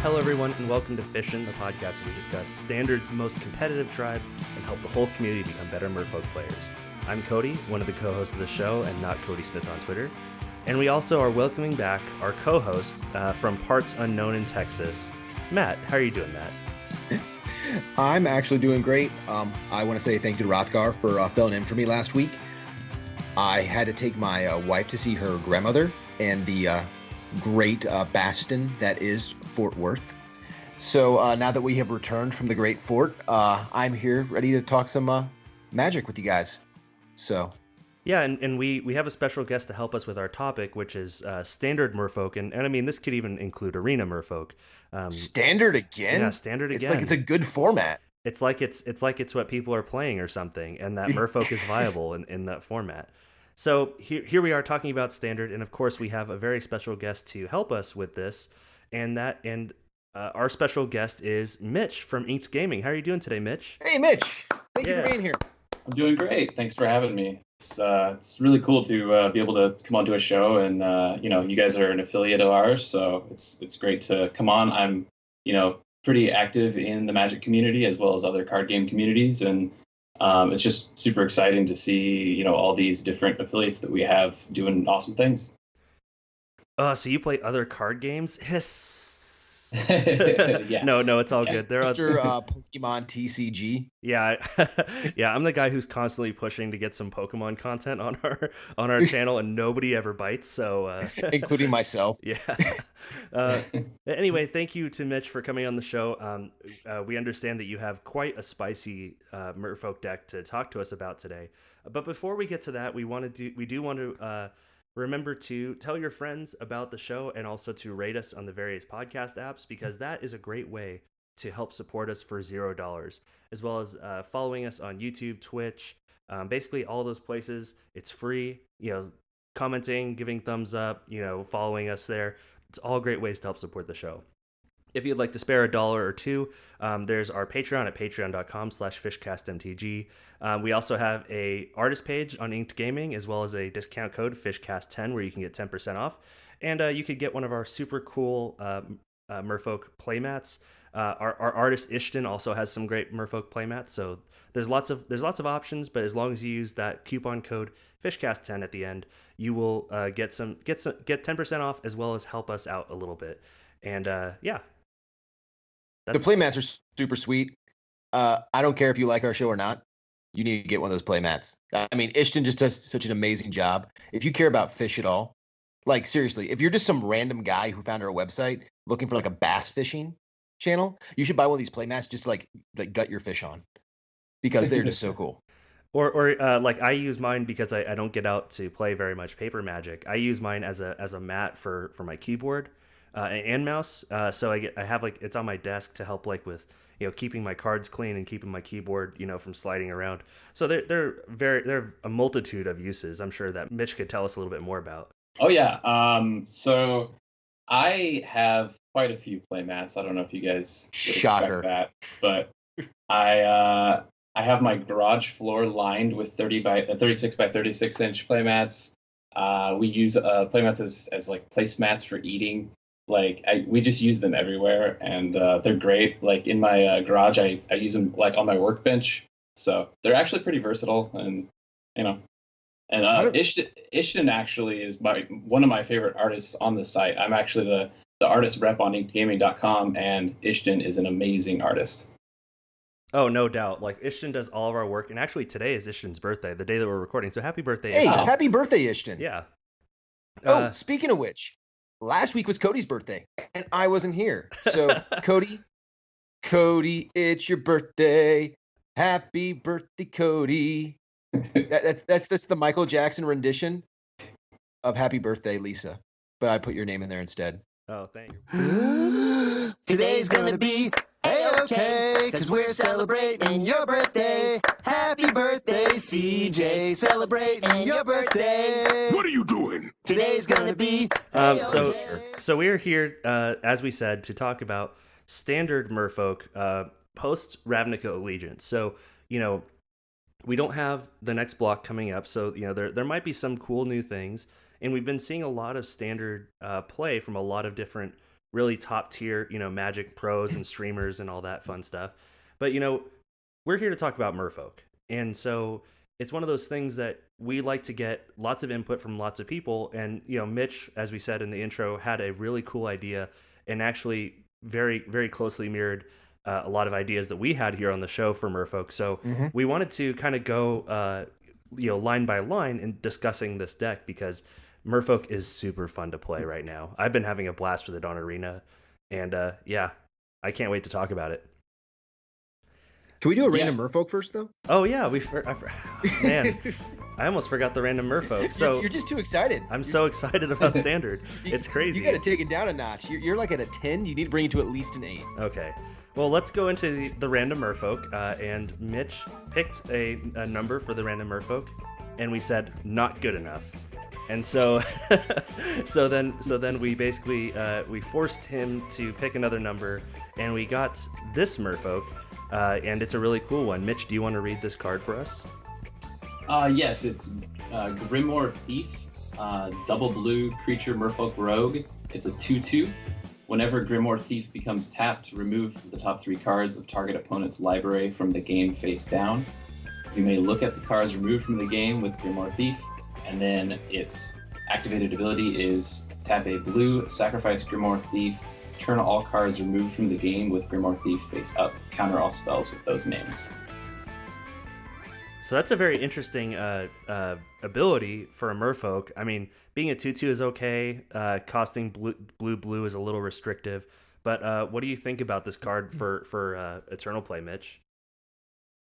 Hello, everyone, and welcome to Fishin, the podcast where we discuss Standard's most competitive tribe and help the whole community become better Merfolk players. I'm Kody, one of the co-hosts of the show, and not Kody Smith on Twitter. And we also are welcoming back our co-host from parts unknown in Texas, Matt. How are you doing, Matt? I'm actually doing great. I want to say thank you to Rothgar for filling in for me last week. I had to take my wife to see her grandmother and the great bastion that is Fort Worth. So now that we have returned from the great fort, I'm here ready to talk some magic with you guys. So yeah, and we have a special guest to help us with our topic, which is standard Merfolk, and I mean this could even include arena Merfolk. Standard again? Yeah, standard again. It's like it's a good format. It's like it's what people are playing or something, and that Merfolk is viable in that format. So here we are talking about standard, and of course we have a very special guest to help us with this, and our special guest is Mitch from Inked Gaming. How are you doing today, Mitch? Hey, Mitch. Thank you for being here. I'm doing great. Thanks for having me. It's really cool to be able to come onto a show, and you guys are an affiliate of ours, so it's great to come on. I'm pretty active in the Magic community as well as other card game communities, and it's just super exciting to see all these different affiliates that we have doing awesome things. So you play other card games? Hiss. Yeah. No, it's all good. They're Pokemon TCG. Yeah, yeah. I'm the guy who's constantly pushing to get some Pokemon content on our channel, and nobody ever bites. So, including myself. Yeah. Anyway, thank you to Mitch for coming on the show. We understand that you have quite a spicy Merfolk deck to talk to us about today. But before we get to that, we do want to. Remember to tell your friends about the show and also to rate us on the various podcast apps, because that is a great way to help support us for $0, as well as following us on YouTube, Twitch, basically all those places. It's free, commenting, giving thumbs up, following us there. It's all great ways to help support the show. If you'd like to spare $1 or $2, there's our Patreon at patreon.com/fishcastmtg. We also have a artist page on Inked Gaming, as well as a discount code FISHCAST10 where you can get 10% off. And you could get one of our super cool Merfolk playmats. Our artist Ishton also has some great Merfolk playmats. So there's lots of options, but as long as you use that coupon code FISHCAST10 at the end, you will get 10% off, as well as help us out a little bit. And yeah. The playmats are super sweet. I don't care if you like our show or not. You need to get one of those playmats. I mean, Ishton just does such an amazing job. If you care about fish at all, like seriously, if you're just some random guy who found our website looking for like a bass fishing channel, you should buy one of these playmats just to like gut your fish on, because they're just so cool. Or like I use mine because I don't get out to play very much paper Magic. I use mine as a mat for my keyboard. And mouse, so I have like it's on my desk to help like with keeping my cards clean and keeping my keyboard from sliding around. So they're a multitude of uses. I'm sure that Mitch could tell us a little bit more about. Oh yeah, so I have quite a few playmats. I don't know if you guys shocker that, but I have my garage floor lined with 36 by 36 inch playmats. We use playmats as like placemats for eating. Like we just use them everywhere, and they're great. Like in my garage, I use them like on my workbench, so they're actually pretty versatile. And Ishton actually is one of my favorite artists on the site. I'm actually the artist rep on inkedgaming.com, and Ishton is an amazing artist. Oh, no doubt. Like Ishton does all of our work, and actually today is Ishton's birthday, the day that we're recording. So happy birthday, Hey, Ishton. Happy birthday, Ishton. Yeah. Speaking of which, last week was Cody's birthday, and I wasn't here. So, Kody, it's your birthday. Happy birthday, Kody. That's the Michael Jackson rendition of Happy Birthday, Lisa. But I put your name in there instead. Oh, thank you. Today's gonna be A-okay, cause we're celebrating your birthday. Happy birthday, CJ. Celebrating your birthday. What are you doing? Today's gonna be So we're here, as we said, to talk about standard Merfolk post Ravnica Allegiance. So, we don't have the next block coming up, so there might be some cool new things, and we've been seeing a lot of standard play from a lot of different really top tier, Magic pros and streamers and all that fun stuff. But we're here to talk about Merfolk, and so it's one of those things that we like to get lots of input from lots of people. And Mitch, as we said in the intro, had a really cool idea, and actually very, very closely mirrored a lot of ideas that we had here on the show for Merfolk. So we wanted to kind of go line by line in discussing this deck, because Merfolk is super fun to play right now. I've been having a blast with it on Arena, and I can't wait to talk about it. Can we do a random Merfolk first, though? Oh yeah, man, I almost forgot the random Merfolk. So you're just too excited. I'm so excited about Standard. It's crazy. You got to take it down a notch. You're like at a 10. You need to bring it to at least an 8. Okay. Well, let's go into the random Merfolk. And Mitch picked a number for the random Merfolk, and we said not good enough. And so, so then we basically we forced him to pick another number, and we got this Merfolk. And it's a really cool one. Mitch, do you want to read this card for us? Yes, it's Grimoire Thief, double blue creature Merfolk Rogue. It's a 2/2. Whenever Grimoire Thief becomes tapped, remove the top 3 cards of target opponent's library from the game face down. You may look at the cards removed from the game with Grimoire Thief, and then its activated ability is tap a blue, sacrifice Grimoire Thief, turn all cards removed from the game with Grimoire Thief face up, counter all spells with those names. So that's a very interesting ability for a Merfolk. I mean, being a 2/2 is okay. Costing blue is a little restrictive. But what do you think about this card for Eternal Play, Mitch?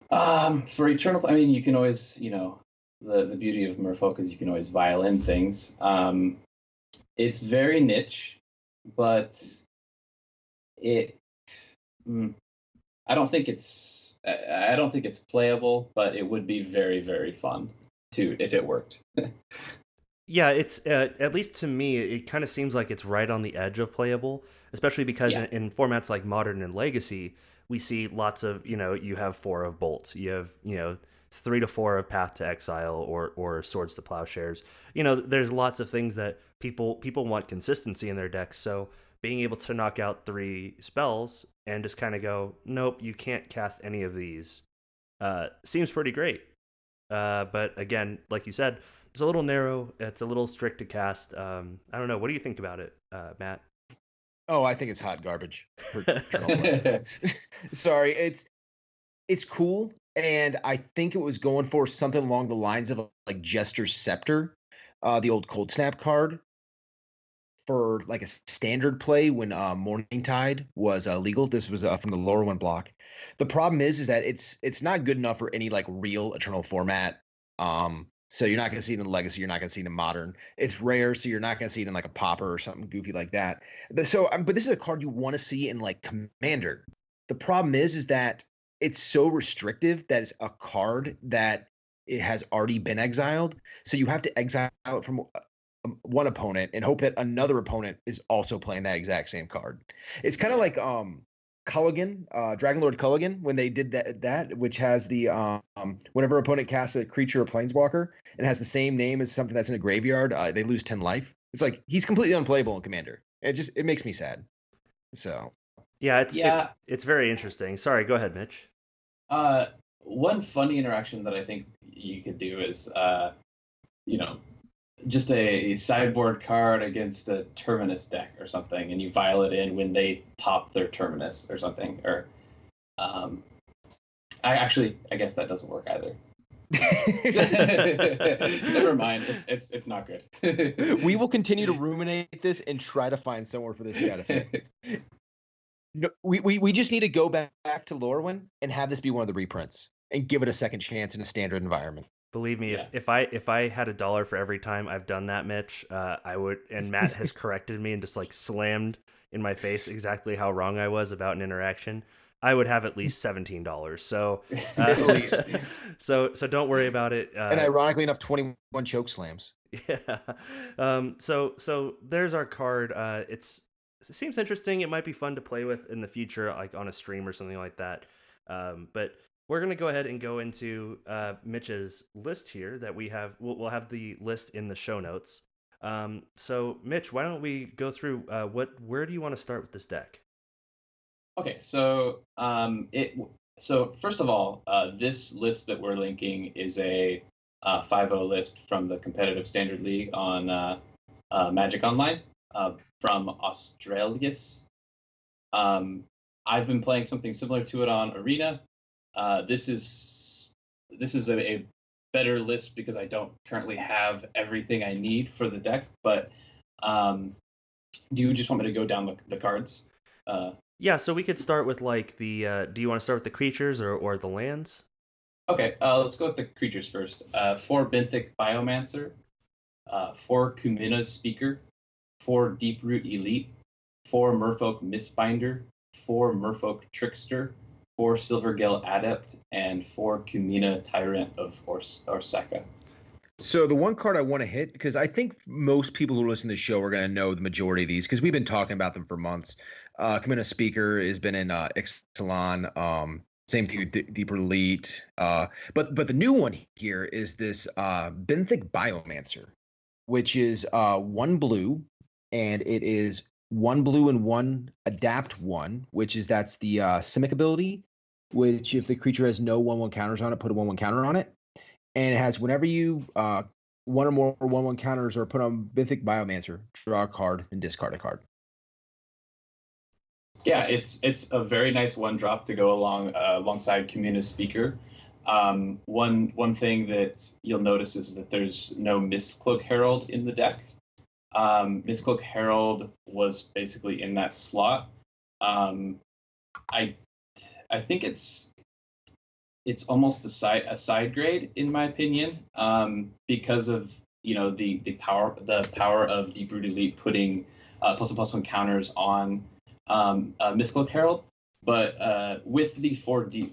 For Eternal Play, I mean, you can always, the beauty of Merfolk is you can always violin things. It's very niche, but I don't think it's playable, but it would be very, very fun if it worked. Yeah, it's at least to me, it kind of seems like it's right on the edge of playable, especially because in formats like Modern and Legacy, we see lots of, you have 4 of Bolt, you have 3 to 4 of Path to Exile or Swords to Plowshares. There's lots of things that people want consistency in their decks. So being able to knock out 3 spells and just kind of go, nope, you can't cast any of these, seems pretty great. But again, like you said, it's a little narrow. It's a little strict to cast. I don't know. What do you think about it, Matt? Oh, I think it's hot garbage. Sorry, it's cool, and I think it was going for something along the lines of like Jester's Scepter, the old Cold Snap card, for like a standard play when Morning Tide was legal. This was from the lower one block. The problem is that it's not good enough for any like real Eternal format. So you're not going to see it in Legacy. You're not going to see it in Modern. It's rare, so you're not going to see it in like a Pauper or something goofy like that. But this is a card you want to see in like Commander. The problem is that it's so restrictive that it's a card that it has already been exiled. So you have to exile it from one opponent and hope that another opponent is also playing that exact same card. It's kind of like Culligan, Dragonlord Culligan, when they did that which has the whenever opponent casts a creature or planeswalker and has the same name as something that's in a graveyard, they lose 10 life. It's like he's completely unplayable in Commander. It makes me sad. So it's very interesting. Sorry, go ahead, Mitch. One funny interaction that I think you could do is just a sideboard card against a Terminus deck or something, and you vial it in when they top their Terminus or something. Or, I guess that doesn't work either. Never mind. It's not good. We will continue to ruminate this and try to find somewhere for this guy to fit. No, we just need to go back to Lorwyn and have this be one of the reprints and give it a second chance in a standard environment. Believe me, if I had $1 for every time I've done that, Mitch, I would. And Matt has corrected me and just like slammed in my face exactly how wrong I was about an interaction. I would have at least $17. So at least. So don't worry about it. And ironically enough, 21 choke slams. Yeah. So there's our card. It seems interesting. It might be fun to play with in the future, like on a stream or something like that. But we're going to go ahead and go into Mitch's list here that we have. We'll have the list in the show notes. So Mitch, why don't we go through where do you want to start with this deck? Okay, so so first of all, this list that we're linking is a 5.0 list from the Competitive Standard League on Magic Online from Australis. I've been playing something similar to it on Arena. This is a better list because I don't currently have everything I need for the deck. But do you just want me to go down the cards? Yeah, so we could start with like the. Do you want to start with the creatures or the lands? Okay, let's go with the creatures first. 4 Benthic Biomancer, 4 Kumina's Speaker, 4 Deeproot Elite, 4 Merfolk Mistbinder, 4 Merfolk Trickster, 4 Silvergale Adept, and 4 Kumina Tyrant of Orsaka. So the one card I want to hit, because I think most people who listen to the show are going to know the majority of these, because we've been talking about them for months. Kumina Speaker has been in Ixalan. Same thing with Deeper Elite. But the new one here is this Benthic Biomancer, which is 1 blue, and it is 1 blue and 1 adapt 1, that's the Simic ability, which if the creature has no 1/1 counters on it, put a 1/1 counter on it. And it has whenever you 1 or more 1/1 counters are put on Benthic Biomancer, draw a card and discard a card. Yeah, it's a very nice 1-drop to go alongside Kumina's Speaker. One thing that you'll notice is that there's no Mistcloak Herald in the deck. Mistcloak Herald was basically in that slot. I think it's almost a side grade in my opinion, because of the power of Deeproot Elite putting +1/+1 counters on Mistcloak Herald. But with the 4D,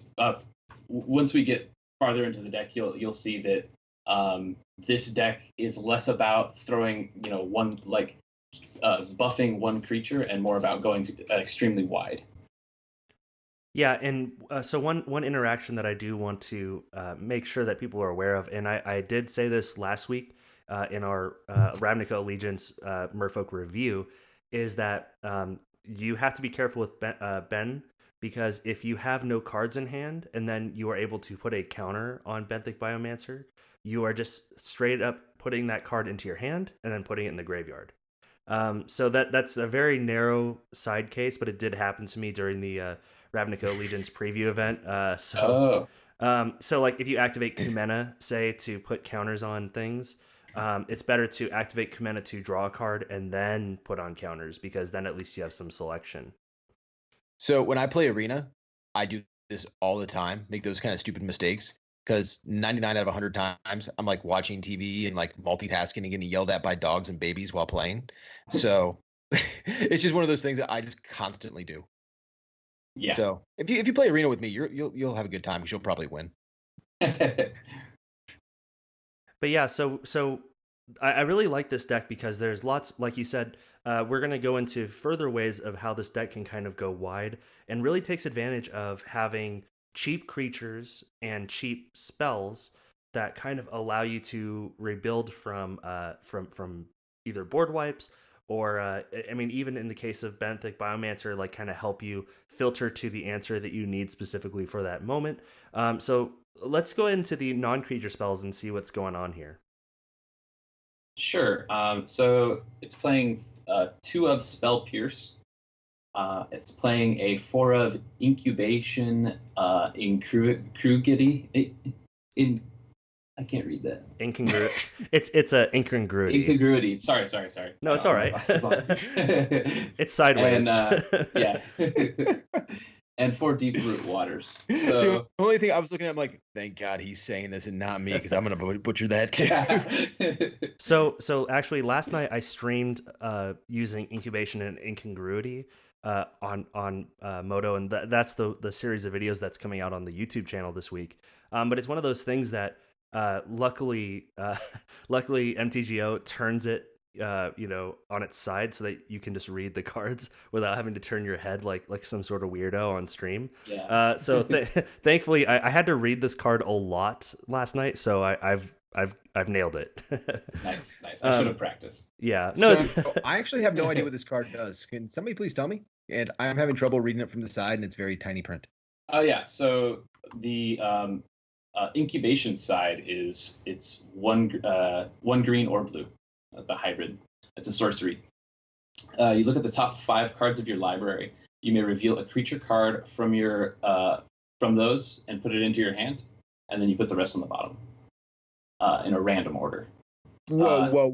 once we get farther into the deck, you'll see that this deck is less about throwing buffing one creature and more about going extremely wide. Yeah, and so one interaction that I do want to make sure that people are aware of, and I did say this last week in our Ravnica Allegiance Merfolk review, is that you have to be careful with Ben, because if you have no cards in hand and then you are able to put a counter on Benthic Biomancer, you are just straight up putting that card into your hand and then putting it in the graveyard. So that's a very narrow side case, but it did happen to me during the Ravnica Allegiance preview event. So like if you activate Kumena, say, to put counters on things, it's better to activate Kumena to draw a card and then put on counters, because then at least you have some selection. So when I play Arena, I do this all the time, make those kind of stupid mistakes, because 99 out of 100 times I'm like watching TV and like multitasking and getting yelled at by dogs and babies while playing. So it's just one of those things that I just constantly do. Yeah. So if you play Arena with me, you'll have a good time, because you'll probably win. But yeah, so I really like this deck because there's lots, like you said, we're going to go into further ways of how this deck can kind of go wide and really takes advantage of having cheap creatures and cheap spells that kind of allow you to rebuild from either board wipes or, I mean, even in the case of Benthic Biomancer, like kind of help you filter to the answer that you need specifically for that moment. So let's go into the non-creature spells and see what's going on here. Sure. So it's playing 2 of Spell Pierce. It's playing a 4 of Incubation Incongruity. I can't read that. Incongruity. It's a incongruity. Incongruity. Sorry. No, it's all right. It's sideways. And, yeah. And 4 Deeproot Waters. So, the only thing I was looking at, I'm like, thank God he's saying this and not me, because I'm gonna butcher that too. So actually, last night I streamed using Incubation and Incongruity on Moto, and that's the series of videos that's coming out on the YouTube channel this week. But it's one of those things that luckily MTGO turns it on its side so that you can just read the cards without having to turn your head like some sort of weirdo on stream. Yeah. So thankfully I had to read this card a lot last night, so I've nailed it. Nice. I should have practiced. Yeah. No. So, I actually have no idea what this card does. Can somebody please tell me? And I'm having trouble reading it from the side, and it's very tiny print. Oh yeah. So the incubation side it's one green or blue, the hybrid. It's a sorcery. You look at the top 5 cards of your library. You may reveal a creature card from those and put it into your hand, and then you put the rest on the bottom in a random order. Whoa!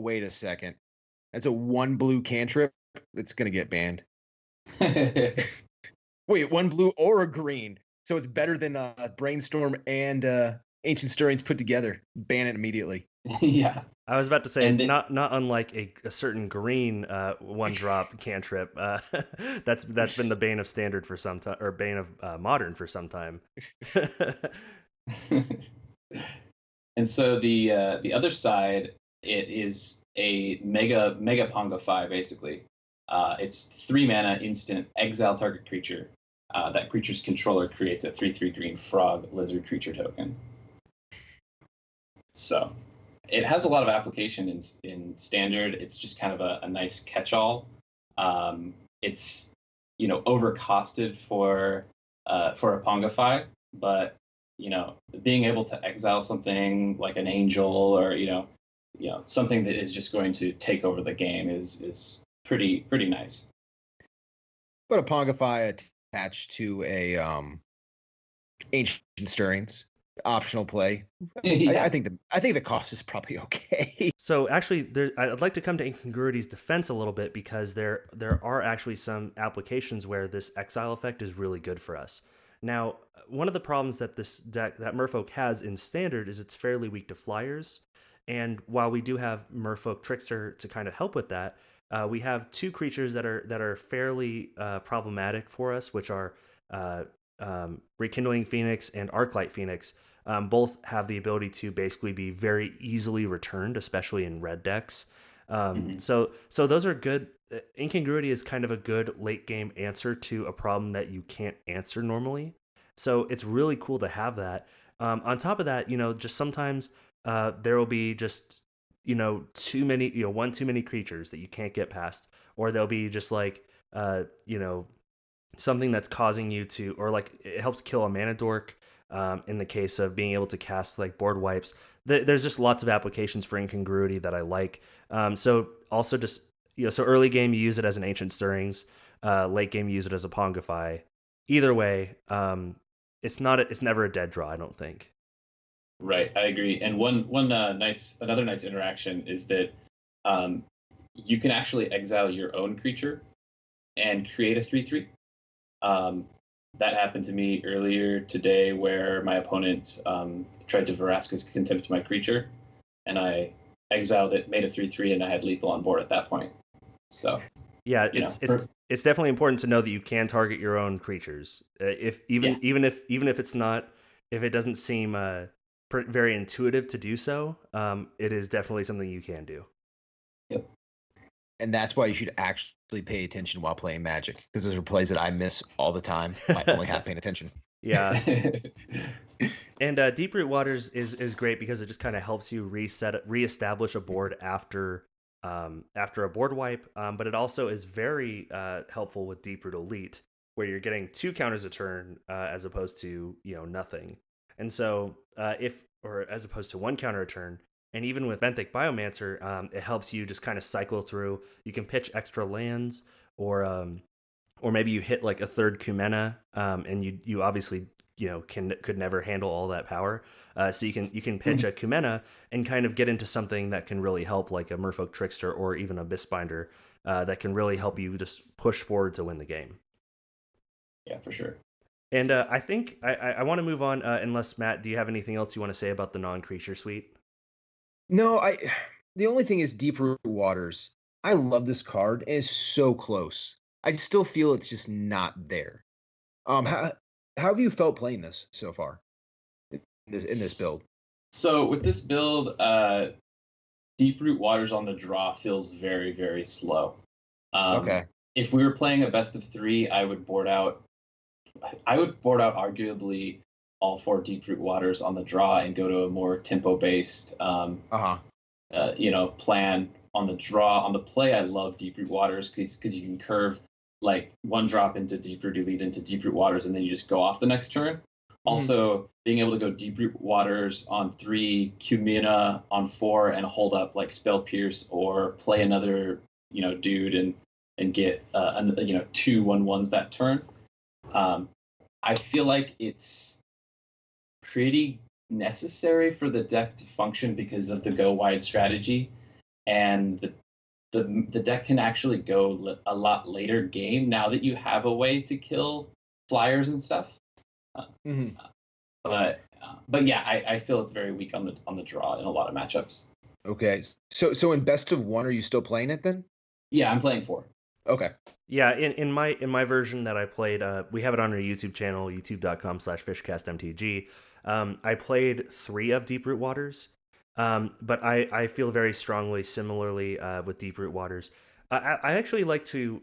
Wait a second. That's a 1 blue cantrip. It's gonna get banned. Wait, 1 blue or a green. So it's better than Brainstorm and Ancient Stirrings put together. Ban it immediately. Yeah. I was about to say, not unlike a certain green 1-drop cantrip. That's been the bane of standard for some time, or bane of modern for some time. And so the other side, it is a mega Pongify basically. It's 3 mana instant, exile target creature. That creature's controller creates a 3/3 green frog lizard creature token. So it has a lot of application in standard. It's just kind of a nice catch-all. It's overcosted for a Pongify, but being able to exile something like an angel or something that is just going to take over the game is pretty nice. But a Pongify attached to a Ancient Stirrings, optional play. Yeah. I think the cost is probably okay. So actually, I'd like to come to Incongruity's defense a little bit, because there are actually some applications where this exile effect is really good for us. Now, one of the problems that this deck, that Merfolk has in standard, is it's fairly weak to flyers. And while we do have Merfolk Trickster to kind of help with that, we have 2 creatures that are fairly problematic for us, which are Rekindling Phoenix and Arclight Phoenix. Both have the ability to basically be very easily returned, especially in red decks. So those are good. Incongruity is kind of a good late game answer to a problem that you can't answer normally. So it's really cool to have that. On top of that, just sometimes there will be just too many, one too many creatures that you can't get past, or there'll be just like something that's causing you to, or like it helps kill a mana dork. In the case of being able to cast like board wipes, there's just lots of applications for Incongruity that I like. So also just so early game you use it as an Ancient Stirrings, late game you use it as a Pongify. Either way, it's never a dead draw, I don't think. Right, I agree. And another nice interaction is that you can actually exile your own creature and create a 3/3. That happened to me earlier today, where my opponent tried to Vraska's Contempt my creature, and I exiled it, made a 3/3, and I had lethal on board at that point. So yeah, it's definitely important to know that you can target your own creatures. Even if it's not, if it doesn't seem very intuitive to do so, it is definitely something you can do. Yep. And that's why you should actually pay attention while playing Magic, because those are plays that I miss all the time by only half paying attention. Yeah. And Deeproot Waters is great because it just kind of helps you reestablish a board after a board wipe. But it also is very helpful with Deeproot Elite, where you're getting 2 counters a turn as opposed to nothing. And so as opposed to 1 counter a turn. And even with Benthic Biomancer, it helps you just kind of cycle through. You can pitch extra lands, or maybe you hit like a 3rd Kumena, and you obviously could never handle all that power. So you can pitch a Kumena and kind of get into something that can really help, like a Merfolk Trickster or even a Mistbinder, that can really help you just push forward to win the game. Yeah, for sure. And I think I want to move on, unless, Matt, do you have anything else you want to say about the non-creature suite? No, the only thing is Deeproot Waters. I love this card, and it's so close. I still feel it's just not there. How have you felt playing this so far in this build? So with this build, Deeproot Waters on the draw feels very, very slow. Okay. If we were playing a best of 3, I would board out arguably all 4 deep root waters on the draw and go to a more tempo based plan on the draw. On the play, I love deep root waters because you can curve like 1 drop into deep root elite into deep root waters, and then you just go off the next turn. Also, being able to go deep root waters on 3, Cumina on 4, and hold up like Spell Pierce or play another dude and get 2 1/1s that turn. I feel like it's pretty necessary for the deck to function because of the go wide strategy, and the deck can actually go a lot later game now that you have a way to kill flyers and stuff. But yeah, I feel it's very weak on the draw in a lot of matchups. Okay, so in best of 1, are you still playing it then? Yeah, I'm playing 4. Okay. Yeah, in my version that I played, we have it on our YouTube channel, youtube.com/fishcastmtg. I played 3 of Deep Root Waters, but I feel very strongly similarly with Deep Root Waters. I actually like to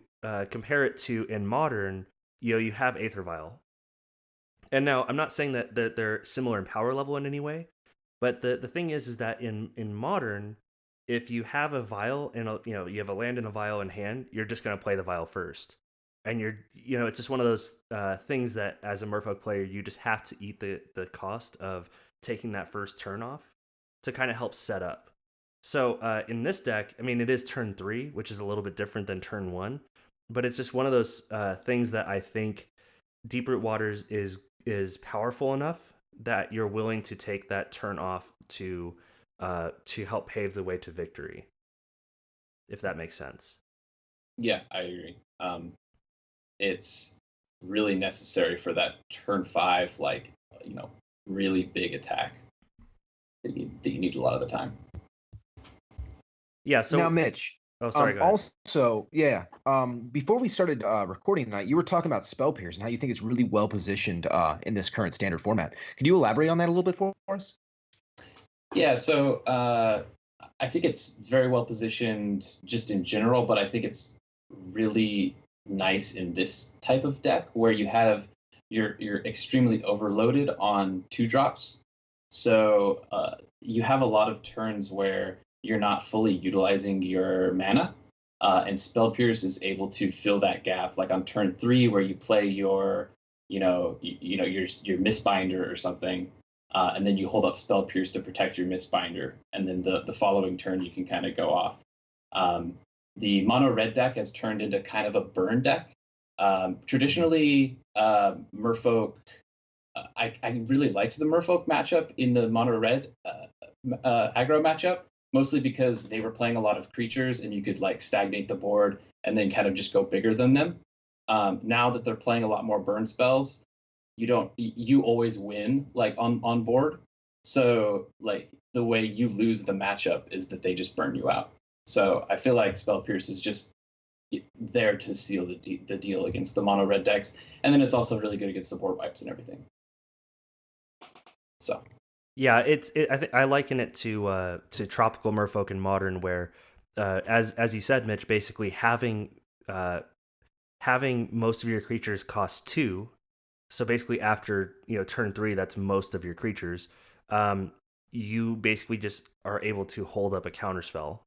compare it to, in Modern, you have Aether Vial. And now, I'm not saying that they're similar in power level in any way, but the thing is that in Modern, if you have a vial and you have a land and a vial in hand, you're just going to play the vial first. And it's just one of those things that as a Merfolk player, you just have to eat the cost of taking that first turn off to kind of help set up. So in this deck, I mean, it is turn 3, which is a little bit different than turn 1, but it's just one of those things that I think Deep Root Waters is powerful enough that you're willing to take that turn off to help pave the way to victory, if that makes sense. Yeah, I agree. It's really necessary for that turn 5, really big attack that you need a lot of the time. Yeah. So now, Mitch. Oh, sorry. Go ahead. Also, yeah. Before we started recording tonight, you were talking about Spell Pierce and how you think it's really well positioned in this current standard format. Could you elaborate on that a little bit for us? Yeah. So I think it's very well positioned just in general, but I think it's really nice in this type of deck where you're extremely overloaded on 2 drops. So you have a lot of turns where you're not fully utilizing your mana, and Spell Pierce is able to fill that gap. Like on turn 3, where you play your Mistbinder or something, and then you hold up Spell Pierce to protect your Mistbinder, and then the following turn you can kind of go off. The mono red deck has turned into kind of a burn deck. Traditionally, Merfolk. I really liked the Merfolk matchup in the mono red aggro matchup, mostly because they were playing a lot of creatures and you could stagnate the board and then kind of just go bigger than them. Now that they're playing a lot more burn spells, you always win on board. So the way you lose the matchup is that they just burn you out. So I feel like Spell Pierce is just there to seal the deal against the mono red decks, and then it's also really good against the board wipes and everything. So. Yeah, I liken it to Tropical Merfolk in Modern, where as you said, Mitch, basically having most of your creatures cost 2, so basically after turn 3, that's most of your creatures. You basically just are able to hold up a counterspell.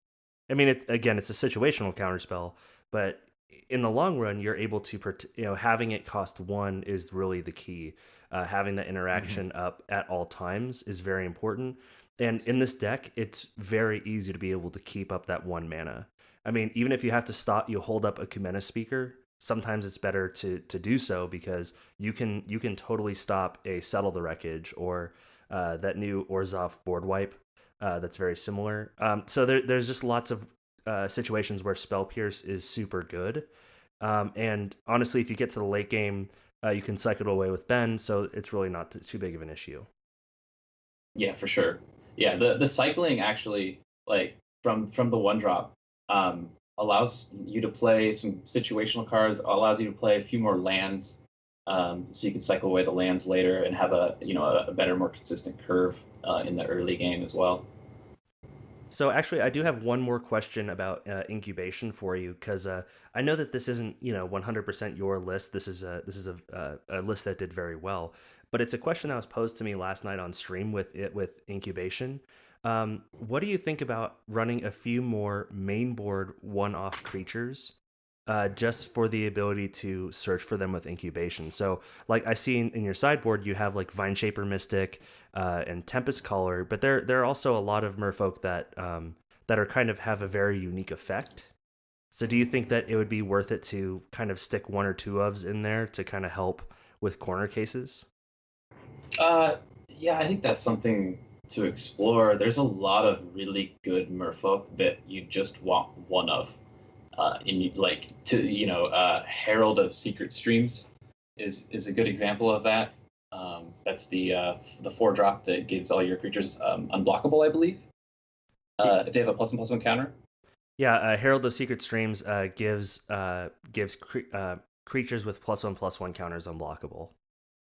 I mean, it's a situational counterspell, but in the long run, you're able to having it cost 1 is really the key. Having the interaction up at all times is very important. And in this deck, it's very easy to be able to keep up that 1 mana. I mean, even if you have to stop, you hold up a Kumena Speaker, sometimes it's better to do so because you can totally stop a Settle the Wreckage or that new Orzhov board wipe that's very similar. So there's just lots of situations where Spell Pierce is super good. And honestly, if you get to the late game, you can cycle away with Ben, so it's really not too big of an issue. Yeah, for sure. Yeah, the cycling actually, from the 1 drop, allows you to play some situational cards, allows you to play a few more lands, so you can cycle away the lands later and have a better, more consistent curve in the early game as well. So actually, I do have one more question about incubation for you, because I know that this isn't 100% your list. This is a list that did very well. but it's a question that was posed to me last night on stream with incubation. What do you think about running a few more mainboard one-off creatures, just for the ability to search for them with incubation? So, like I see in your sideboard, you have like Vine Shaper Mystic and Tempest Caller, but there are also a lot of Merfolk that are kind of have a very unique effect. So do you think that it would be worth it to kind of stick one or two ofs in there to kind of help with corner cases? Yeah, I think that's something to explore. There's a lot of really good Merfolk that you just want one of. Herald of Secret Streams is a good example of that. That's the 4-drop that gives all your creatures unblockable, I believe. If they have a +1/+1 counter. Yeah, Herald of Secret Streams gives creatures with +1/+1 counters unblockable.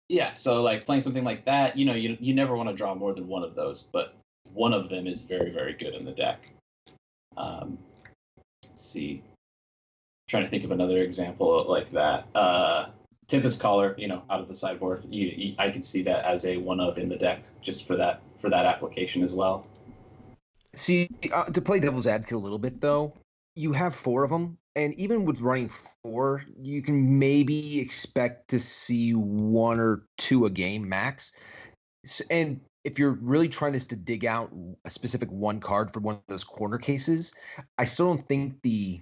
Yeah, so like playing something like that, you never want to draw more than one of those, but one of them is very, very good in the deck. Let's see. I'm trying to think of another example like that. Tempest Caller, out of the sideboard, I can see that as a one of in the deck just for that application as well. See, to play devil's advocate a little bit, though, you have 4 of them, and even with running 4, you can maybe expect to see 1 or 2 a game max. And if you're really trying to dig out a specific one card for one of those corner cases, I still don't think the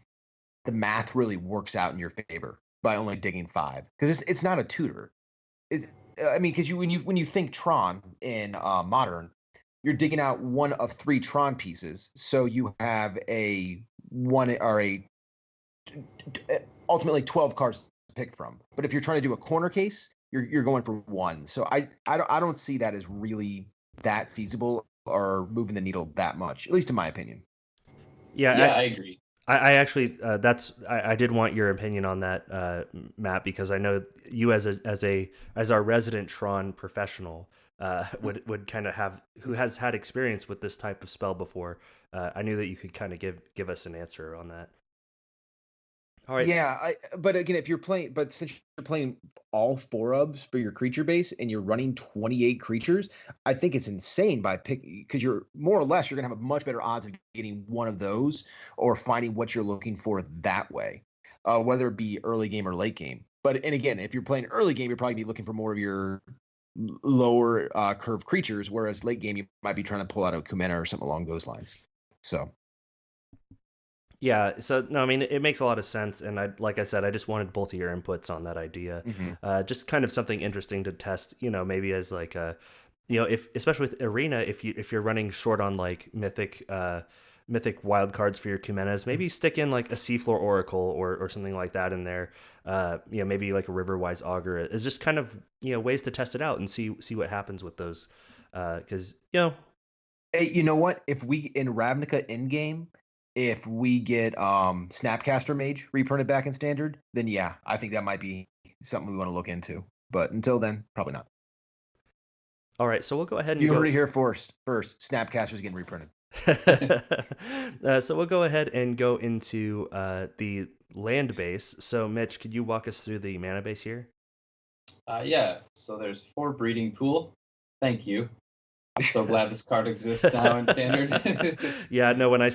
math really works out in your favor by only digging 5, because it's not a tutor. Because when you think Tron in Modern, you're digging out one of 3 Tron pieces, so you have ultimately 12 cards to pick from. But if you're trying to do a corner case, you're going for 1. So I don't see that as really that feasible or moving the needle that much, at least in my opinion. Yeah, I agree. I actually I did want your opinion on that, Matt, because I know you as our resident Tron professional would kind of who has had experience with this type of spell before. I knew that you could kind of give us an answer on that. All right. Yeah, but again, since you're playing all 4 ofs for your creature base and you're running 28 creatures, I think it's insane because you're more or less you're gonna have a much better odds of getting one of those or finding what you're looking for that way, whether it be early game or late game. And again, if you're playing early game, you're probably be looking for more of your lower curve creatures, whereas late game you might be trying to pull out a Kumena or something along those lines. So. Yeah, so no, I mean it makes a lot of sense, and like I said, I just wanted both of your inputs on that idea. Mm-hmm. Just kind of something interesting to test, maybe as like a, if especially with Arena, if you're running short on like mythic wild cards for your Kumenas, maybe stick in like a Seafloor Oracle or something like that in there. Maybe like a Riverwise Augur. It's just kind of ways to test it out and see what happens with those, because Hey, you know what? If we in Ravnica endgame. If we get Snapcaster Mage reprinted back in Standard, then yeah, I think that might be something we want to look into. But until then, probably not. All right, so we'll go ahead and you heard it here first. Snapcaster's getting reprinted. So we'll go ahead and go into the land base. So Mitch, could you walk us through the mana base here? Yeah, so there's 4 breeding pool. Thank you. I'm so glad this card exists now in Standard. Yeah, no, when I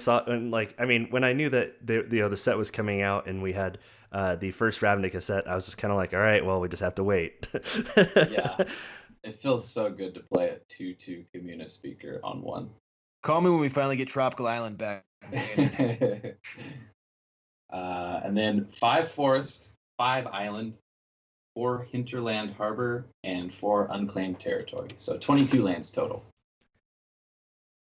knew that the set was coming out and we had the first Ravnica set, I was just kind of like, all right, well, we just have to wait. Yeah, it feels so good to play a 2/2 Communa Speaker on 1. Call me when we finally get Tropical Island back. And then 5 forest, 5 island, 4 hinterland harbor, and 4 unclaimed territory. So 22 lands total.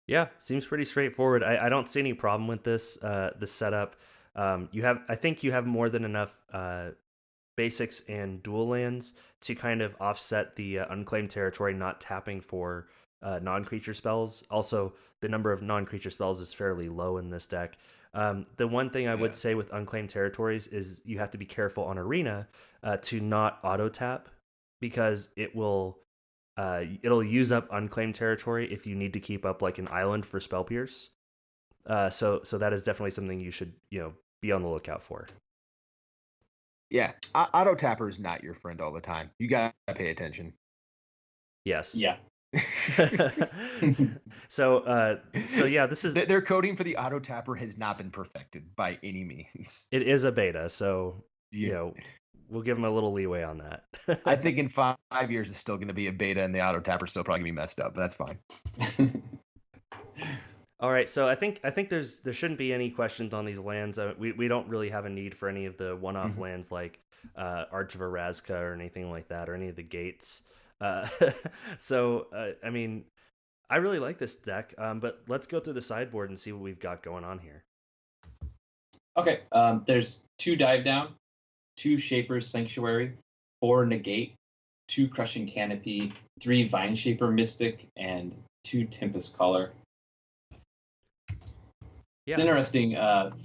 Yeah, seems pretty straightforward. I don't see any problem with this setup. I think you have more than enough basics and dual lands to kind of offset the unclaimed territory not tapping for non-creature spells. Also, the number of non-creature spells is fairly low in this deck. The one thing I would say with unclaimed territories is you have to be careful on Arena to not auto tap, because it'll use up unclaimed territory if you need to keep up like an island for Spell Pierce. So that is definitely something you should be on the lookout for. Yeah, auto tapper is not your friend all the time. You gotta pay attention. Yes. Yeah. So yeah, this is Their coding for the auto tapper has not been perfected by any means. it is a beta, so You- you know we'll give them a little leeway on that. I think in 5 years it's still going to be a beta, and the auto tapper's still probably going to be messed up. But that's fine. All right, so I think there shouldn't be any questions on these lands. We don't really have a need for any of the one-off lands like Arch of Arazka or anything like that, or any of the gates. So I mean, I really like this deck, but let's go through the sideboard and see what we've got going on here. Okay, there's 2 Dive Down, 2 Shaper's Sanctuary, 4 Negate, 2 Crushing Canopy, 3 Vine Shaper Mystic, and 2 Tempest Caller. Yeah. It's interesting.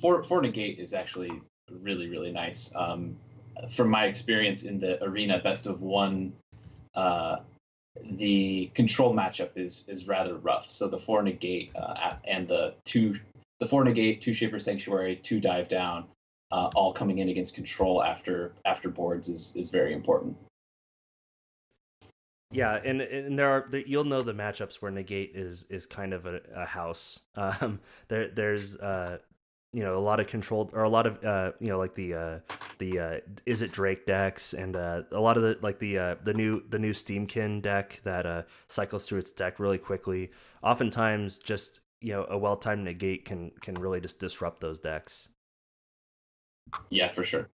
4 Negate is actually really, really nice. From my experience in the arena best of 1, the control matchup is rather rough. So the 4 Negate and the 4 Negate, 2 Shaper Sanctuary, 2 Dive Down, all coming in against control after boards is very important. Yeah, and you'll know the matchups where Negate is kind of a house. There's a lot of controlled, or a lot of like the Is It Drake decks, and a lot of the new Steamkin deck that cycles through its deck really quickly. Oftentimes, just a well-timed Negate can really just disrupt those decks. Yeah, for sure.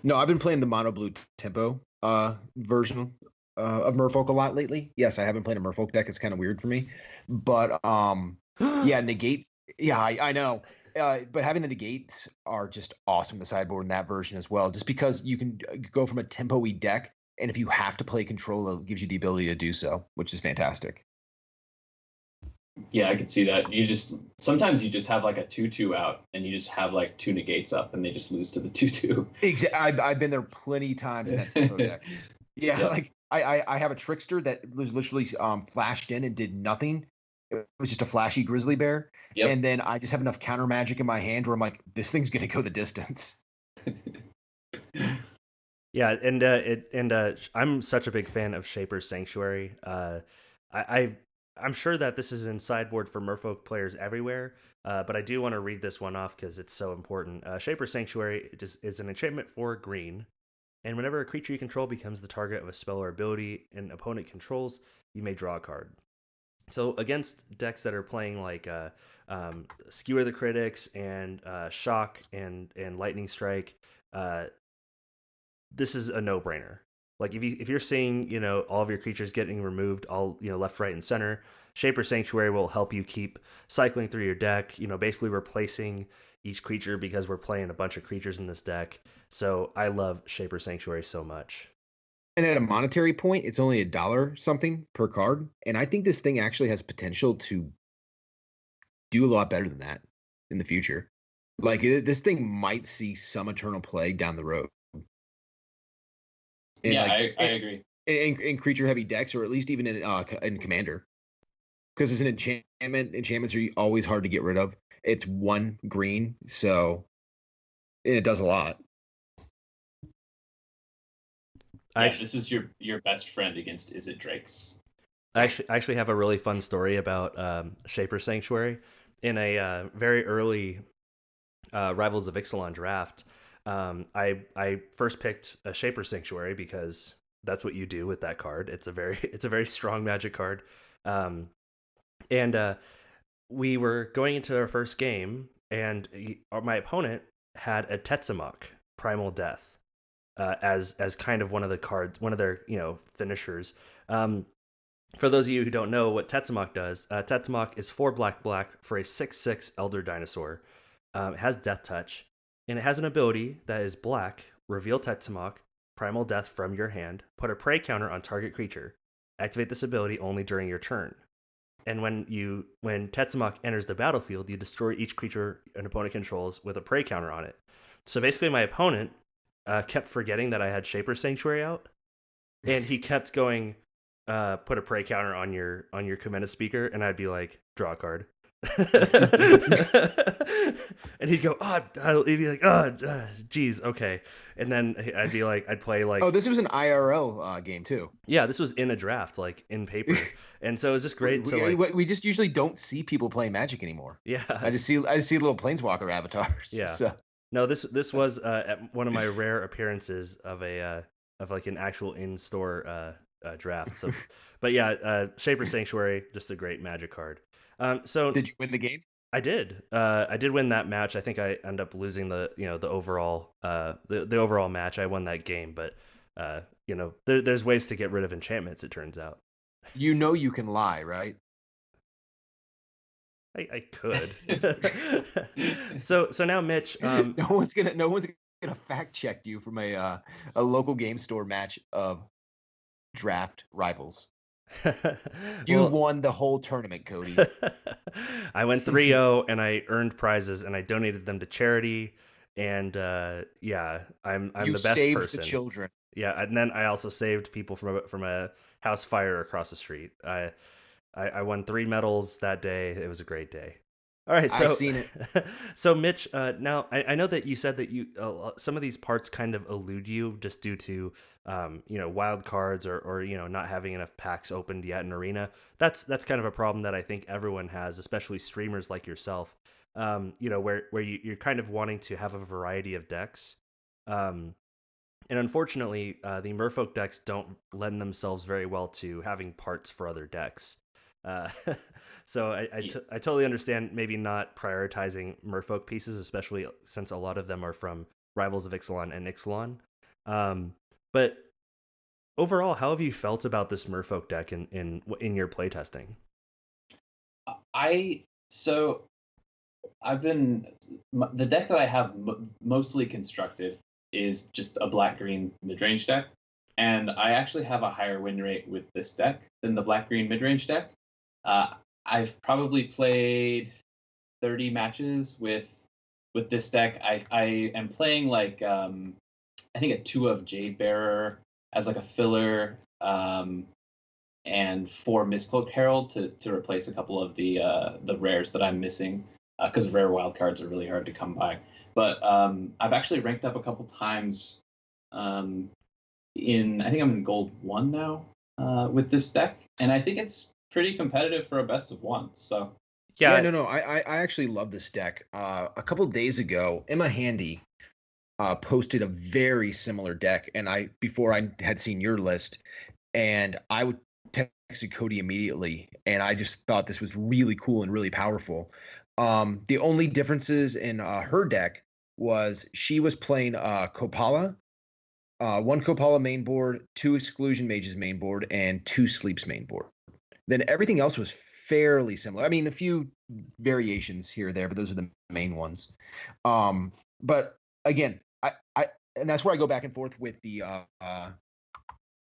No, I've been playing the mono blue tempo version of Merfolk a lot lately. Yes, I haven't played a Merfolk deck. It's kind of weird for me, but yeah, Negate. Yeah, I know. But having the Negates are just awesome. The sideboard in that version as well, just because you can go from a tempo-y deck, and if you have to play control, it gives you the ability to do so, which is fantastic. Yeah, I could see that. Sometimes you just have like a 2/2 out, and you just have like 2 Negates up, and they just lose to the 2/2. Exactly. I've been there plenty times in that tempo deck. Yeah, Yep. like I have a Trickster that was literally flashed in and did nothing. It was just a flashy grizzly bear. Yep. And then I just have enough counter magic in my hand where I'm like, this thing's gonna go the distance. Yeah, and I'm such a big fan of Shaper's Sanctuary. I'm sure that this is in sideboard for Merfolk players everywhere, but I do want to read this one off because it's so important. Shaper's Sanctuary is an enchantment for green, and whenever a creature you control becomes the target of a spell or ability an opponent controls, you may draw a card. So against decks that are playing like Skewer the Critics and Shock and Lightning Strike, this is a no-brainer. Like if you're seeing all of your creatures getting removed all left, right, and center, Shaper Sanctuary will help you keep cycling through your deck. Basically replacing each creature because we're playing a bunch of creatures in this deck. So I love Shaper Sanctuary so much. And at a monetary point, it's only $1 something per card, and I think this thing actually has potential to do a lot better than that in the future. Like this thing might see some eternal play down the road. And yeah, I agree. In creature heavy decks, or at least even in Commander, because it's an enchantment. Enchantments are always hard to get rid of. It's 1 green, so it does a lot. This is your best friend against Is It Drakes. I actually have a really fun story about Shaper Sanctuary. In a very early Rivals of Ixalan draft, I first picked a Shaper Sanctuary because that's what you do with that card. It's a very strong Magic card, and we were going into our first game, and my opponent had a Tetzimok, Primal Death, as kind of one of their finishers. For those of you who don't know what Tetzimok does, Tetzimok is 4 black for a 6/6 Elder Dinosaur. It has Death Touch, and it has an ability that is black. Reveal Tetzimok, Primal Death from your hand. Put a prey counter on target creature. Activate this ability only during your turn. And when Tetzimok enters the battlefield, you destroy each creature an opponent controls with a prey counter on it. So basically, my opponent kept forgetting that I had Shaper Sanctuary out, and he kept going, put a prey counter on your Commander Speaker, and I'd be like, draw a card. And he'd go, he'd be like, geez, okay. And then I'd play like, oh, this was an IRL game too. yeah, this was in a draft, like in paper. And so it was just great we just usually don't see people play Magic anymore. yeah. I just see little Planeswalker avatars. Yeah. So. No, this was one of my rare appearances of like an actual in-store draft. So, but yeah, Shaper Sanctuary, just a great Magic card. So did you win the game? I did. I did win that match. I think I ended up losing the overall the overall match. I won that game, but there's ways to get rid of enchantments. It turns out. You can lie, right? I could. So now, Mitch. No one's gonna fact check you from a local game store match of draft rivals. You won the whole tournament, Kody. I went 3-0 and I earned prizes and I donated them to charity. And I'm the best saved person. The children. Yeah, and then I also saved people from a house fire across the street. I won 3 medals that day. It was a great day. All right, so I've seen it. So Mitch, now I know that you said that you some of these parts kind of elude you just due to wild cards or not having enough packs opened yet in Arena. That's kind of a problem that I think everyone has, especially streamers like yourself. Where you're kind of wanting to have a variety of decks. And unfortunately, the Merfolk decks don't lend themselves very well to having parts for other decks. So I totally understand maybe not prioritizing Merfolk pieces, especially since a lot of them are from Rivals of Ixalan and Ixalan. But overall, how have you felt about this Merfolk deck in your playtesting? The deck that I have mostly constructed is just a black-green mid-range deck, and I actually have a higher win rate with this deck than the black-green mid-range deck. I've probably played 30 matches with this deck. I am playing like I think a 2 of Jade Bearer as like a filler, and 4 Mistcloak Herald to replace a couple of the rares that I'm missing, because rare wild cards are really hard to come by. But I've actually ranked up a couple times. I think I'm in Gold 1 now with this deck, and I think it's pretty competitive for a best of 1. So yeah, no, I actually love this deck. A couple days ago, Emma Handy posted a very similar deck, and before I had seen your list, and I would texted Kody immediately, and I just thought this was really cool and really powerful. The only differences in her deck was she was playing Kopala, 1 Kopala main board, 2 Exclusion Mages main board, and 2 Sleeps main board. Then everything else was fairly similar. I mean, a few variations here or there, but those are the main ones. But again, and that's where I go back and forth with the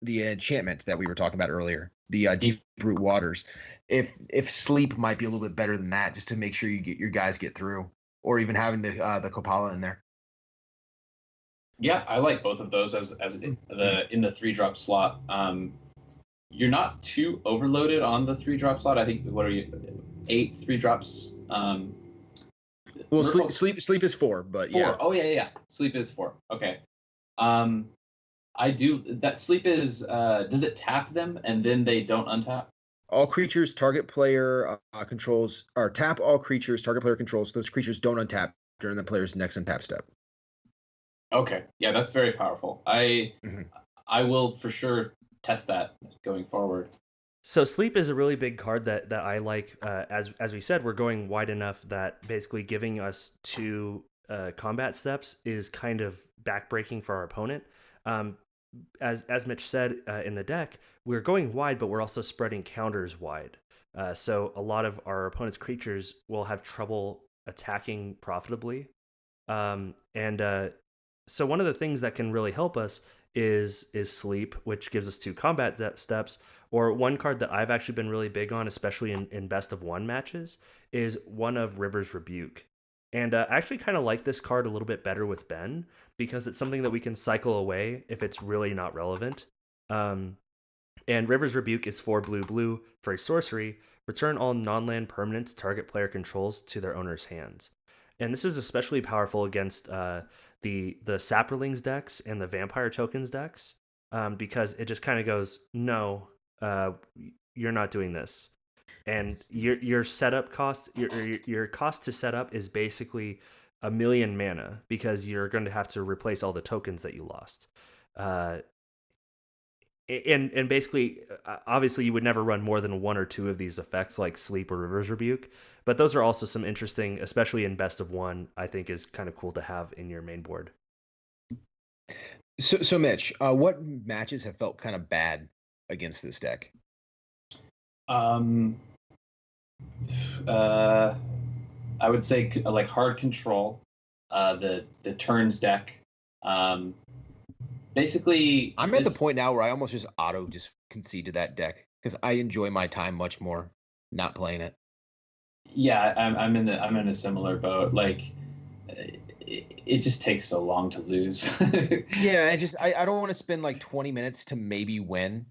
enchantment that we were talking about earlier, the Deep Root Waters. If Sleep might be a little bit better than that, just to make sure your guys get through, or even having the Kopala in there. Yeah, I like both of those as in the 3-drop slot. You're not too overloaded on the 3-drop slot. I think, what are you, 8 3-drops? Well, sleep is 4, but 4. Yeah. Oh yeah. Sleep is 4. Okay. I do that. Sleep is. Does it tap them and then they don't untap? All creatures target player controls, or tap all creatures target player controls. Those creatures don't untap during the player's next untap step. Okay. Yeah, that's very powerful. I will for sure test that going forward. So Sleep is a really big card that I like. As we said, we're going wide enough that basically giving us 2 combat steps is kind of backbreaking for our opponent. As Mitch said in the deck, we're going wide, but we're also spreading counters wide. So a lot of our opponent's creatures will have trouble attacking profitably. So one of the things that can really help us is Sleep, which gives us 2 combat steps. Or one card that I've actually been really big on, especially in best of 1 matches, is one of River's Rebuke. And I actually kind of like this card a little bit better with Ben, because it's something that we can cycle away if it's really not relevant. And River's Rebuke is 4 blue for a sorcery. return all non-land permanents target player controls to their owner's hands. And this is especially powerful against the Saprolings decks and the Vampire Tokens decks, because it just kind of goes, no, you're not doing this. And your setup cost, your cost to set up is basically 1,000,000 mana, because you're going to have to replace all the tokens that you lost. And basically, obviously, you would never run more than one or two of these effects, like Sleep or River's Rebuke. But those are also some interesting, especially in best of one, I think is kind of cool to have in your main board. So Mitch, what matches have felt kind of bad against this deck? I would say like hard control, the turns deck. Basically, I'm at the point now where I almost just concede to that deck because I enjoy my time much more not playing it. Yeah, I'm in a similar boat. Like, it just takes so long to lose. Yeah, I don't want to spend like 20 minutes to maybe win.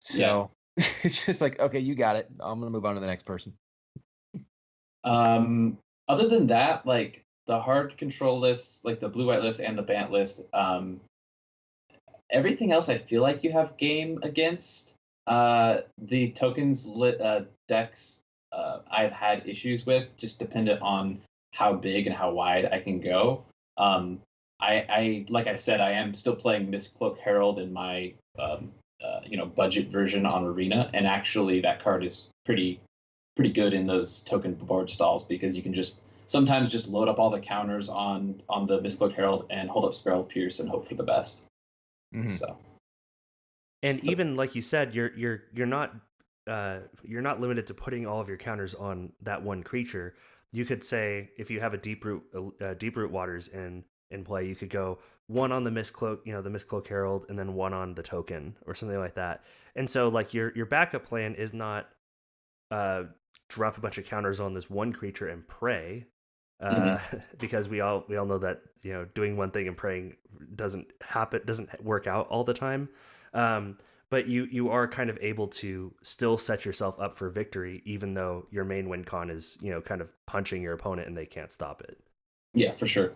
So it's just like, okay, you got it. I'm gonna move on to the next person. Other than that, like the hard control lists, like the blue-white list and the Bant list, everything else I feel like you have game against. The tokens decks I've had issues with, just dependent on how big and how wide I can go. I like I said, I am still playing Mistcloak Herald in my budget version on Arena, and actually that card is pretty good in those token board stalls, because you can sometimes just load up all the counters on the Mistcloak Herald and hold up Spell Pierce and hope for the best. Mm-hmm. So, and even like you said, you're not limited to putting all of your counters on that one creature. You could say, if you have a deep root waters in play, you could go one on the Mistcloak, the Mistcloak Herald, and then one on the token or something like that. And so like your backup plan is not drop a bunch of counters on this one creature and pray, because we all know that doing one thing and praying doesn't work out all the time. But you are kind of able to still set yourself up for victory, even though your main win con is kind of punching your opponent and they can't stop it. Yeah, for sure.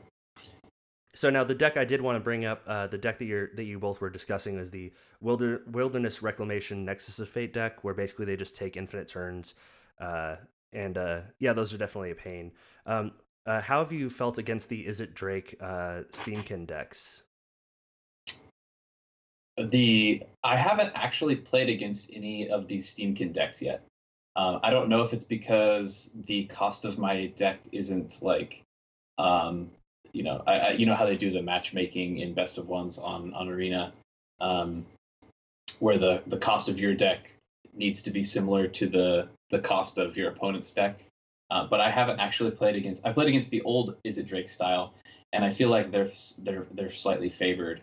So now the deck I did want to bring up, the deck that you both were discussing, is the Wilderness Reclamation Nexus of Fate deck, where basically they just take infinite turns. And those are definitely a pain. How have you felt against the Is It Drake Steamkin decks? I haven't actually played against any of these Steamkin decks yet. I don't know if it's because the cost of my deck isn't like, I how they do the matchmaking in best of ones on Arena, where the cost of your deck needs to be similar to the cost of your opponent's deck. But I haven't actually played against. I played against the old Is It Drake style, and I feel like they're slightly favored.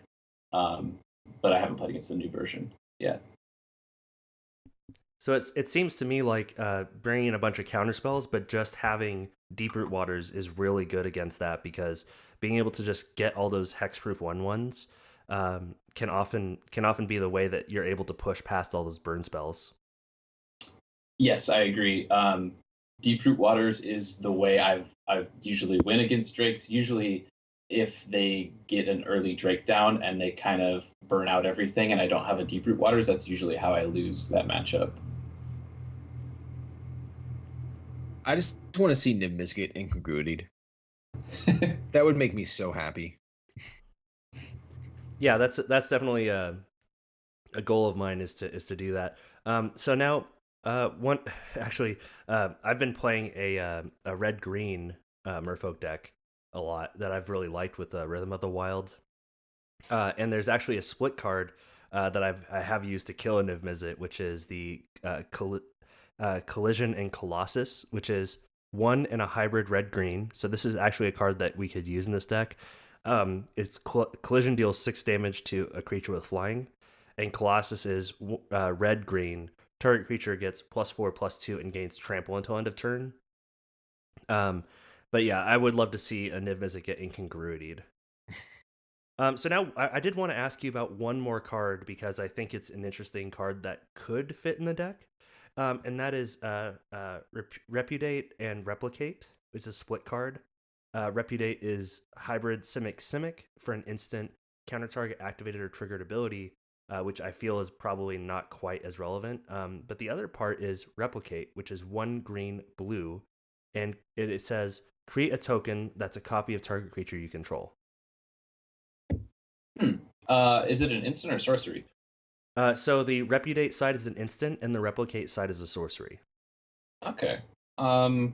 But I haven't played against the new version yet. So it seems to me like bringing in a bunch of counterspells, but just having Deeproot Waters is really good against that, because being able to just get all those hexproof 1/1s can often be the way that you're able to push past all those burn spells. Yes, I agree. Deeproot Waters is the way I've usually win against Drakes. Usually, if they get an early Drake down and they kind of burn out everything and I don't have a Deeproot Waters, that's usually how I lose that matchup. I just want to see Nimbus get incongruited. That would make me so happy. Yeah, that's definitely a goal of mine, is to do that. So now I've been playing a red-green Merfolk deck a lot that I've really liked with Rhythm of the Wild. And there's actually a split card that I have used to kill a Niv Mizzet, which is the Collision and Colossus, which is 1 and a hybrid red-green. So this is actually a card that we could use in this deck. It's Collision deals 6 damage to a creature with flying, and Colossus is red-green. Target creature gets +4/+2 and gains trample until end of turn. But yeah, I would love to see a Niv Mizzet get incongruited. So now I did want to ask you about one more card, because I think it's an interesting card that could fit in the deck. and that is Repudiate and Replicate, which is a split card. Repudiate is hybrid Simic for an instant counter target activated or triggered ability, which I feel is probably not quite as relevant. But the other part is Replicate, which is 1 green blue, and it says create a token that's a copy of target creature you control. Is it an instant or sorcery? So the Repudiate side is an instant, and the Replicate side is a sorcery. Okay. Where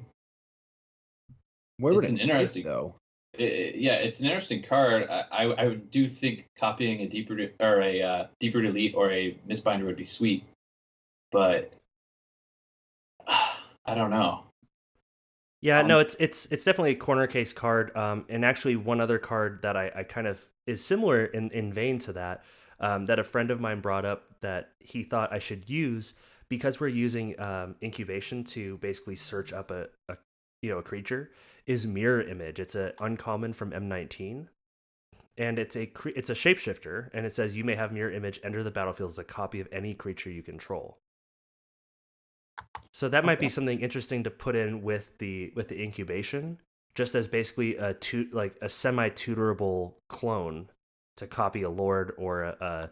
would It's it an interesting fit, though? Yeah, it's an interesting card. I do think copying a deep root or a deep root elite or a misbinder would be sweet, but I don't know. Yeah, no, it's definitely a corner case card. And actually, one other card that I kind of is similar in vein to that, that a friend of mine brought up that he thought I should use because we're using incubation to basically search up a creature, is Mirror Image. It's an uncommon from M19, and it's a shapeshifter, and it says you may have Mirror Image enter the battlefield as a copy of any creature you control. So that might be something interesting to put in with the incubation, just as basically a semi-tutorable clone to copy a lord or a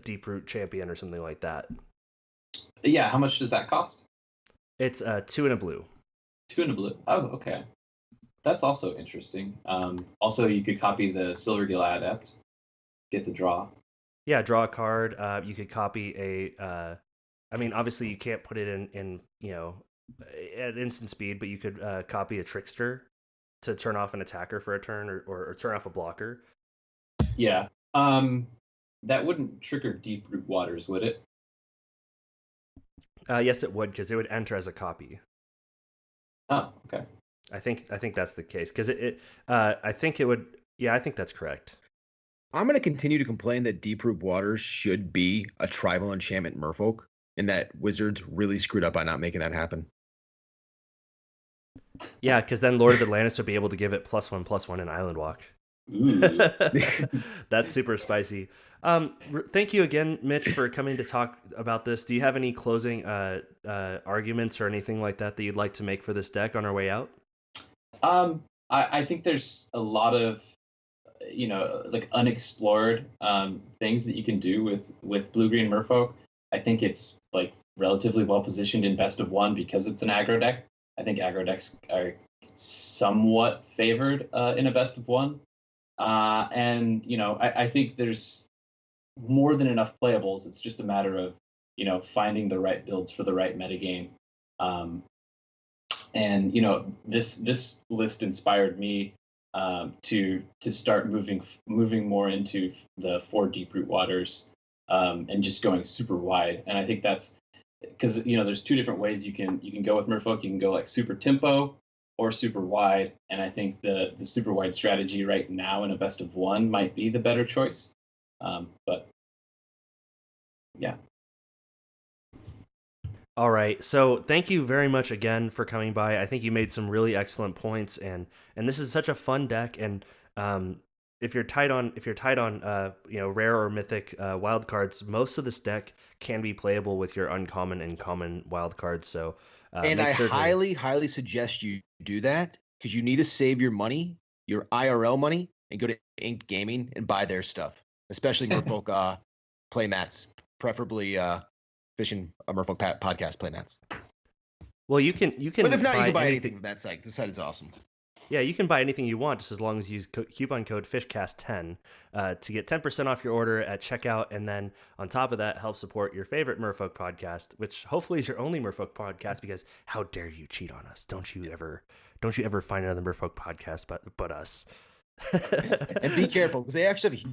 deep root champion or something like that. Yeah, how much does that cost? It's 2 and a blue. 2 and a blue. Oh, okay. That's also interesting. Also, you could copy the Silvergill Adept, get the draw. Yeah, draw a card. You could copy a. Obviously you can't put it in at instant speed, but you could copy a Trickster to turn off an attacker for a turn or turn off a blocker. Yeah. That wouldn't trigger Deep Root Waters, would it? Yes, it would, because it would enter as a copy. Oh, okay. I think that's the case, because I think it would. Yeah, I think that's correct. I'm going to continue to complain that Deep Root Waters should be a tribal enchantment Merfolk, and that Wizards really screwed up by not making that happen. Yeah, because then Lord of Atlantis would be able to give it +1/+1 in Island Walk. Ooh. That's super spicy. Thank you again, Mitch, for coming to talk about this. Do you have any closing arguments or anything like that you'd like to make for this deck on our way out? I think there's a lot of unexplored things that you can do with blue-green Merfolk. I think it's relatively well positioned in best of one because it's an aggro deck. I think aggro decks are somewhat favored in a best of one. I think there's more than enough playables. It's just a matter of, finding the right builds for the right metagame. This list inspired me to start moving more into the 4 Deep Root Waters and just going super wide. And I think that's because there's 2 different ways you can go with Merfolk. You can go super tempo or super wide, and I think the super wide strategy right now in a best of one might be the better choice. But yeah. All right. So thank you very much again for coming by. I think you made some really excellent points, and this is such a fun deck. And if you're tight on rare or mythic wild cards, most of this deck can be playable with your uncommon and common wild cards. So and I highly suggest you do that, because you need to save your money, your IRL money, and go to Inked Gaming and buy their stuff, especially Merfolk playmats, preferably Fishin Merfolk Podcast playmats. Well, you can. But if not, you can buy anything from that site. The site is awesome. Yeah, you can buy anything you want, just as long as you use coupon code FISHCAST10 to get 10% off your order at checkout, and then on top of that, help support your favorite Merfolk podcast, which hopefully is your only Merfolk podcast. Because how dare you cheat on us? Don't you ever find another Merfolk podcast but us? And be careful, because they actually have a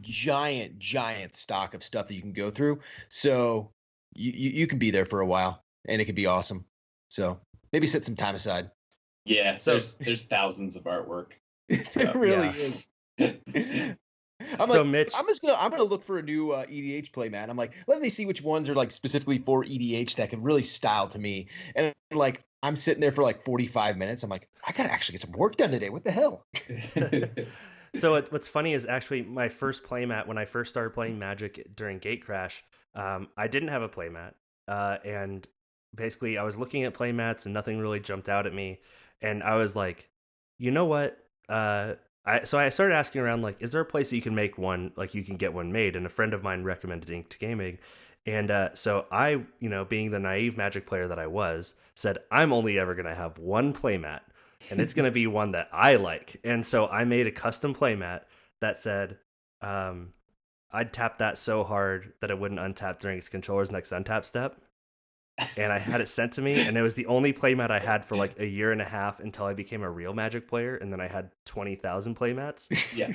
giant stock of stuff that you can go through. So you can be there for a while, and it could be awesome. So maybe set some time aside. Yeah, so there's thousands of artwork. It really is. Mitch, I'm gonna look for a new EDH playmat. I'm like, let me see which ones are specifically for EDH that can really style to me. And I'm sitting there for 45 minutes. I'm like, I gotta actually get some work done today. What the hell? So what's funny is actually my first playmat when I first started playing Magic during Gate Crash. I didn't have a playmat. and basically I was looking at playmats and nothing really jumped out at me, and I was like, you know what? So I started asking around, like, is there a place that you can make one, like you can get one made? And a friend of mine recommended Inked Gaming. And so I, being the naive Magic player that I was, said, I'm only ever going to have one playmat, and it's going to be one that I like. And so I made a custom playmat that said, I'd tap that so hard that it wouldn't untap during its controller's next untap step. And I had it sent to me, and it was the only playmat I had for like a year and a half until I became a real Magic player, and then I had 20,000 playmats. Yeah.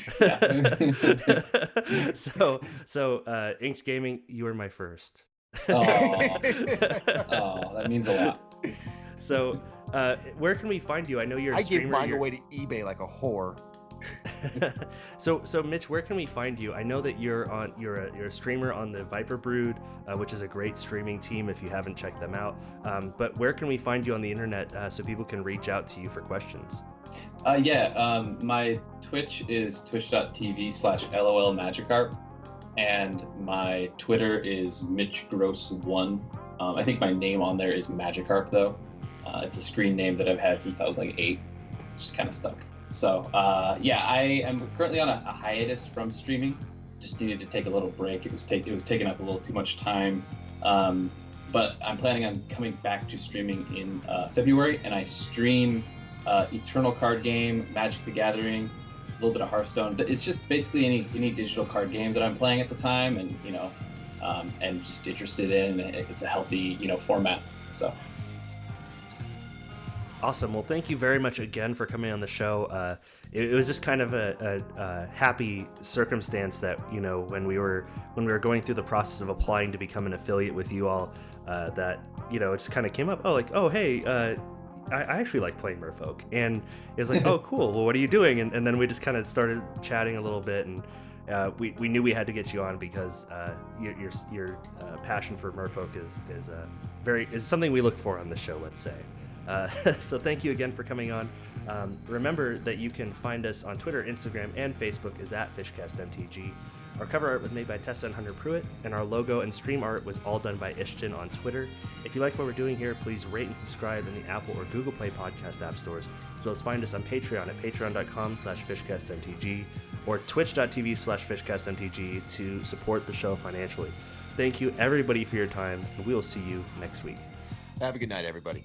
So Inked Gaming, you were my first. Oh, that means a lot. So, where can we find you? I know you're a I streamer. gave mine away to eBay like a whore. So Mitch, where can we find you? I know that you're a streamer on the Viper Brood, which is a great streaming team if you haven't checked them out. But where can we find you on the internet so people can reach out to you for questions? My Twitch is twitch.tv/LOLMagikarp, and my Twitter is MitchGross1. I think my name on there is Magikarp though. It's a screen name that I've had since I was like 8. Just kind of stuck. So I am currently on a hiatus from streaming. Just needed to take a little break. It was taking up a little too much time. But I'm planning on coming back to streaming in February, and I stream Eternal card game, Magic the Gathering, a little bit of Hearthstone. It's just basically any digital card game that I'm playing at the time, and and just interested in. It's a healthy format. So. Awesome. Well, thank you very much again for coming on the show. It was just kind of a happy circumstance that when we were going through the process of applying to become an affiliate with you all, that it just kind of came up. Hey, I actually like playing Merfolk, and it was like, oh, cool. Well, what are you doing? And then we just kind of started chatting a little bit, and we knew we had to get you on because your passion for Merfolk is something we look for on the show. Let's say. So thank you again for coming on. Remember that you can find us on Twitter, Instagram, and Facebook is @FishcastMTG. Our cover art was made by Tessa and Hunter Pruitt, and our logo and stream art was all done by Ishtin on Twitter. If you like what we're doing here, please rate and subscribe in the Apple or Google Play podcast app stores, as well as find us on Patreon at patreon.com/FishcastMTG or twitch.tv/FishcastMTG to support the show financially. Thank you, everybody, for your time, and we will see you next week. Have a good night, everybody.